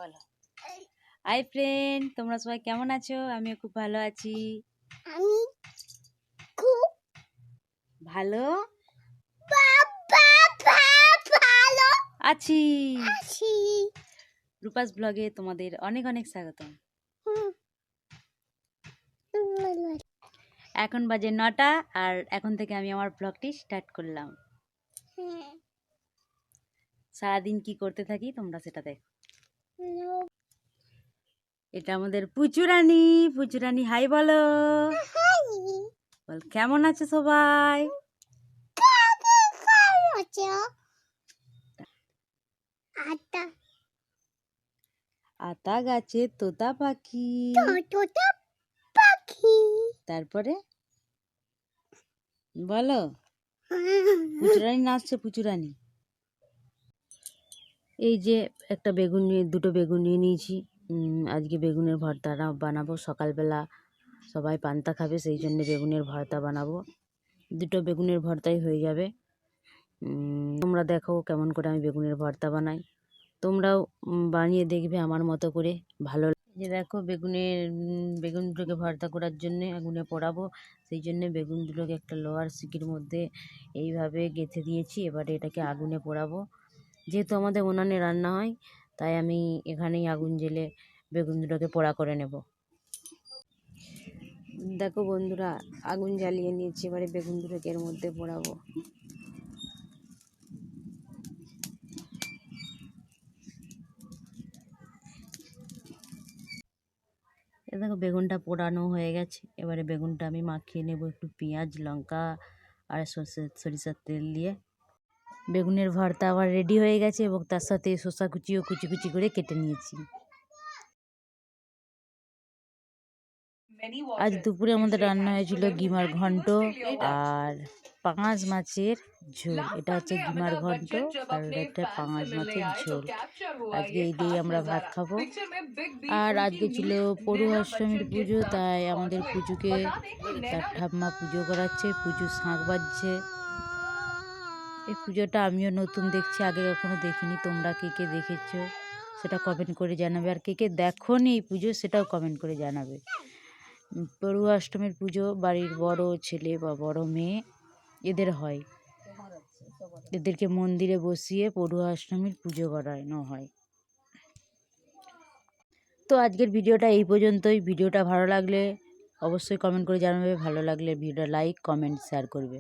বলো। Hi friend, তোমরা সবাই কেমন আছো? আমিও খুব ভালো আছি। আমি খুব ভালো ভালো আছি। আছি। রূপাস ব্লগে তোমাদের অনেক অনেক স্বাগতম। এখন বাজে 9টা, আর এখন থেকে আমি আমার ব্লগটি স্টার্ট করলাম। সারাদিন কি করতে থাকি তোমরা সেটা দেখো। এটা আমাদের পুচুরানি। পুচুরানি হাই বলো। বল কেমন আছে সবাই? আতা গাছে তোতা পাখি। তারপরে বলো। পুচুরানি নাচছে। পুচুরানি এই যে একটা বেগুন নিয়ে দুটো বেগুন নিয়ে নিয়েছি। আজকে বেগুনের ভর্তা বানাবো। সকালবেলা সবাই পান্তা খাবে, সেই জন্য বেগুনের ভর্তা বানাবো। দুটো বেগুনের ভর্তাই হয়ে যাবে। তোমরা দেখো কেমন করে আমি বেগুনের ভর্তা বানাই। তোমরাও বানিয়ে দেখবে আমার মতো করে। ভালো যে দেখো বেগুন দুটোকে ভর্তা করার জন্য আগুনে পোড়াবো, সেই জন্য বেগুন দুটোকে একটা লোহার সিকির মধ্যে এইভাবে গেঁথে দিয়েছি। এবারে এটাকে আগুনে পোড়াবো। যেহেতু আমাদের উনানে রান্না হয়, তাই আমি এখানেই আগুন জ্বেলে বেগুন দুটোকে পোড়া করে নেব। দেখো বন্ধুরা, আগুন জ্বালিয়ে নিয়েছি। এবারে বেগুন দুটোকে এর মধ্যে পোড়াবো। দেখো বেগুনটা পোড়ানো হয়ে গেছে। এবারে বেগুনটা আমি মাখিয়ে নেব একটু পেঁয়াজ, লঙ্কা আর সরিষার তেল দিয়ে। বেগুনের ভর্তা আবার রেডি হয়ে গেছে, এবং তার সাথে শসা কুচিও কুচি কুচি করে কেটে নিয়েছি। আজ দুপুরে আমাদের রান্না হয়েছিল গিমার ঘন্ট আর পাঙাশ মাছের ঝোল। এটা হচ্ছে গিমার ঘন্ট আর এটা পাঙাশ মাছের ঝোল। আজকে এই দিয়েই আমরা ভাত খাবো। আর আজকে ছিল পড়ুয়াষ্টমীর পুজো, তাই আমাদের পুজোকে তার ঠাম্মা পুজো করাচ্ছে। পুজো শাঁখ বাজছে। এই পুজোটা আমিও নতুন দেখছি, আগে কখনো দেখিনি। তোমরা কে কে দেখেছো সেটা কমেন্ট করে জানাবে, আর কে কে দেখোনি এই পুজো সেটাও কমেন্ট করে জানাবে। পড়ুয়াষ্টমীর পুজো বাড়ির বড় ছেলে বা বড় মেয়ে এদের হয়। এদেরকে মন্দিরে বসিয়ে পড়ুয়াষ্টমীর পুজো করানো হয়। তো আজকের ভিডিওটা এই পর্যন্তই। ভিডিওটা ভালো লাগলে অবশ্যই কমেন্ট করে জানাবে। ভালো লাগলে ভিডিওটা লাইক, কমেন্ট, শেয়ার করবে।